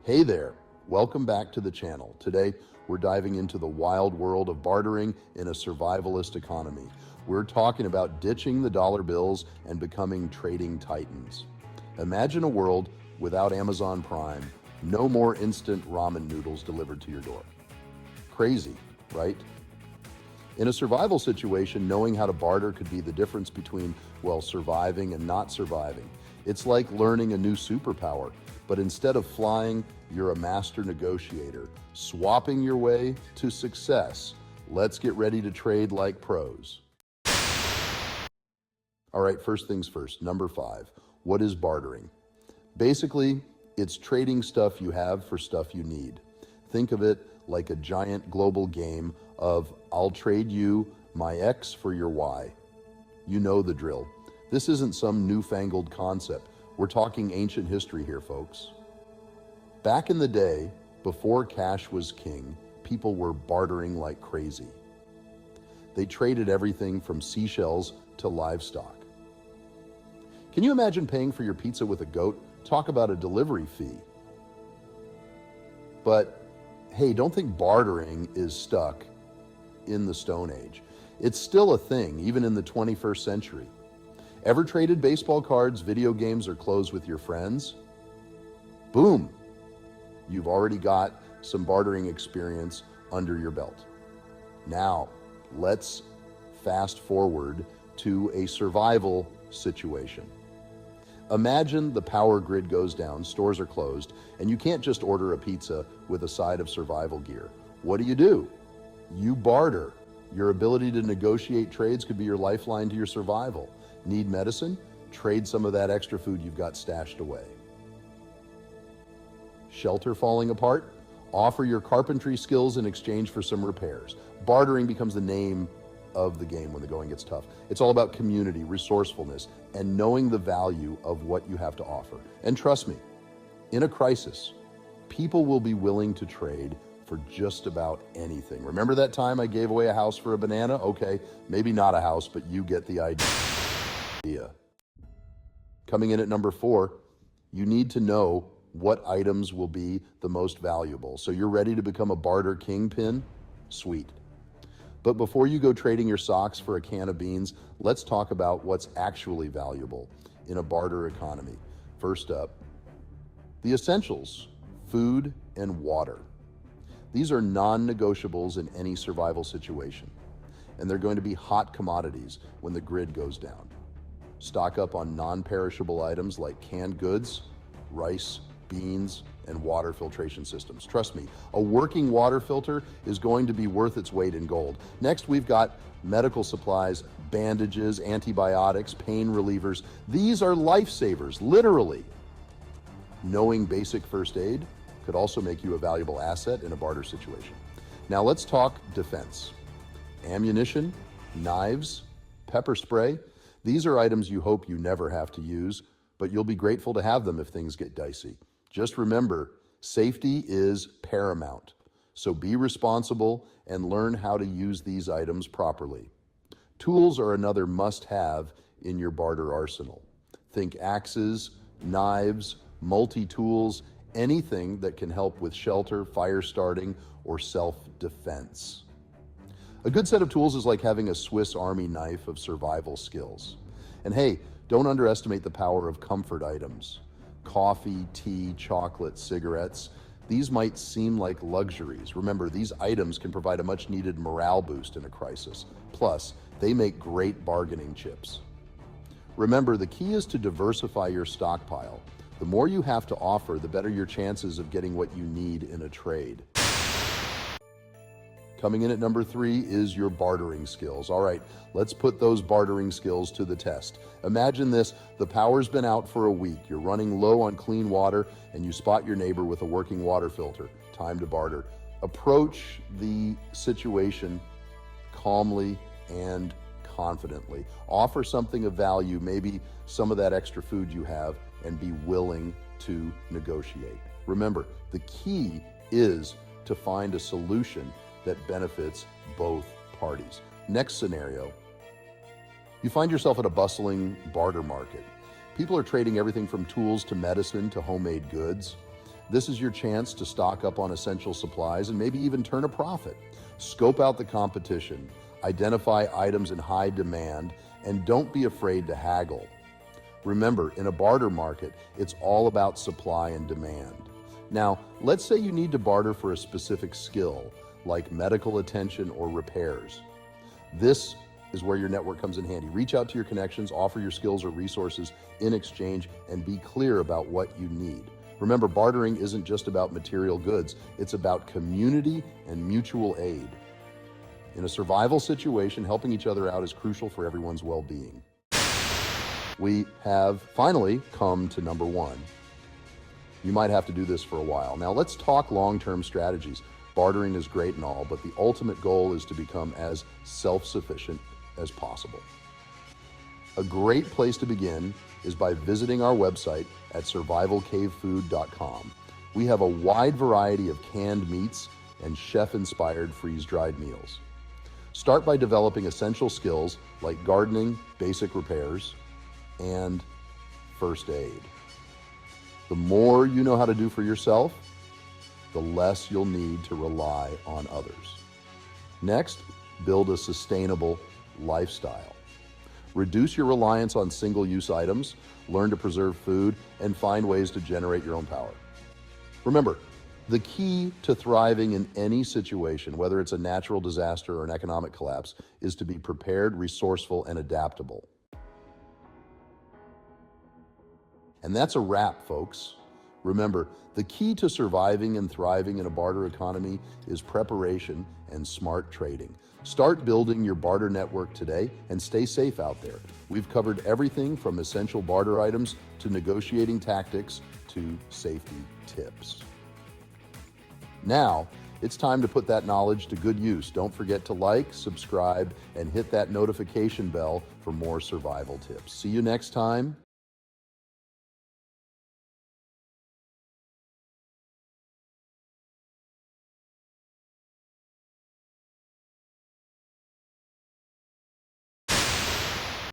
Hey there, welcome back to the channel. Today, we're diving into the wild world of bartering in a survivalist economy. We're talking about ditching the dollar bills and becoming trading titans. Imagine a world without Amazon Prime, no more instant ramen noodles delivered to your door. Crazy, right? In a survival situation, knowing how to barter could be the difference between, well, surviving and not surviving. It's like learning a new superpower, but instead of flying, you're a master negotiator, swapping your way to success. Let's get ready to trade like pros. All right, first things first, number 5. What is bartering? Basically, it's trading stuff you have for stuff you need. Think of it like a giant global game of I'll trade you my X for your Y. You know the drill. This isn't some newfangled concept. We're talking ancient history here, folks. Back in the day, before cash was king, people were bartering like crazy. They traded everything from seashells to livestock. Can you imagine paying for your pizza with a goat? Talk about a delivery fee. But hey, don't think bartering is stuck in the Stone Age. It's still a thing, even in the 21st century. Ever traded baseball cards, video games, or clothes with your friends? Boom! You've already got some bartering experience under your belt. Now, let's fast forward to a survival situation. Imagine the power grid goes down, stores are closed, and you can't just order a pizza with a side of survival gear. What do? You barter. Your ability to negotiate trades could be your lifeline to your survival. Need medicine? Trade some of that extra food you've got stashed away. Shelter falling apart? Offer your carpentry skills in exchange for some repairs. Bartering becomes the name of the game when the going gets tough. It's all about community, resourcefulness, and knowing the value of what you have to offer. And trust me, in a crisis, people will be willing to trade for just about anything. Remember that time I gave away a house for a banana? Okay, maybe not a house, but you get the idea. Coming in at number 4, you need to know what items will be the most valuable. So you're ready to become a barter kingpin? Sweet. But before you go trading your socks for a can of beans, let's talk about what's actually valuable in a barter economy. First up, the essentials, food and water. These are non-negotiables in any survival situation, and they're going to be hot commodities when the grid goes down. Stock up on non-perishable items like canned goods, rice, beans, and water filtration systems. Trust me, a working water filter is going to be worth its weight in gold. Next, we've got medical supplies, bandages, antibiotics, pain relievers. These are lifesavers, literally. Knowing basic first aid could also make you a valuable asset in a barter situation. Now let's talk defense. Ammunition, knives, pepper spray. These are items you hope you never have to use, but you'll be grateful to have them if things get dicey. Just remember, safety is paramount. So be responsible and learn how to use these items properly. Tools are another must-have in your barter arsenal. Think axes, knives, multi-tools, anything that can help with shelter, fire starting, or self-defense. A good set of tools is like having a Swiss Army knife of survival skills. And hey, don't underestimate the power of comfort items. Coffee, tea, chocolate, cigarettes. These might seem like luxuries. Remember, these items can provide a much needed morale boost in a crisis. Plus, they make great bargaining chips. Remember, the key is to diversify your stockpile. The more you have to offer, the better your chances of getting what you need in a trade. Coming in at number 3 is your bartering skills. All right, let's put those bartering skills to the test. Imagine this, the power's been out for a week, you're running low on clean water, and you spot your neighbor with a working water filter. Time to barter. Approach the situation calmly and confidently. Offer something of value, maybe some of that extra food you have, and be willing to negotiate. Remember, the key is to find a solution that benefits both parties. Next scenario, you find yourself at a bustling barter market. People are trading everything from tools to medicine to homemade goods. This is your chance to stock up on essential supplies and maybe even turn a profit. Scope out the competition, identify items in high demand, and don't be afraid to haggle. Remember, in a barter market, it's all about supply and demand. Now, let's say you need to barter for a specific skill, like medical attention or repairs. This is where your network comes in handy. Reach out to your connections, offer your skills or resources in exchange, and be clear about what you need. Remember, bartering isn't just about material goods, it's about community and mutual aid. In a survival situation, helping each other out is crucial for everyone's well-being. We have finally come to number 1. You might have to do this for a while. Now let's talk long-term strategies. Bartering is great and all, but the ultimate goal is to become as self-sufficient as possible. A great place to begin is by visiting our website at survivalcavefood.com. We have a wide variety of canned meats and chef-inspired freeze-dried meals. Start by developing essential skills like gardening, basic repairs, and first aid. The more you know how to do for yourself, the less you'll need to rely on others. Next, build a sustainable lifestyle. Reduce your reliance on single-use items, learn to preserve food, and find ways to generate your own power. Remember, the key to thriving in any situation, whether it's a natural disaster or an economic collapse, is to be prepared, resourceful, and adaptable. And that's a wrap, folks. Remember, the key to surviving and thriving in a barter economy is preparation and smart trading. Start building your barter network today and stay safe out there. We've covered everything from essential barter items to negotiating tactics to safety tips. Now, it's time to put that knowledge to good use. Don't forget to like, subscribe, and hit that notification bell for more survival tips. See you next time.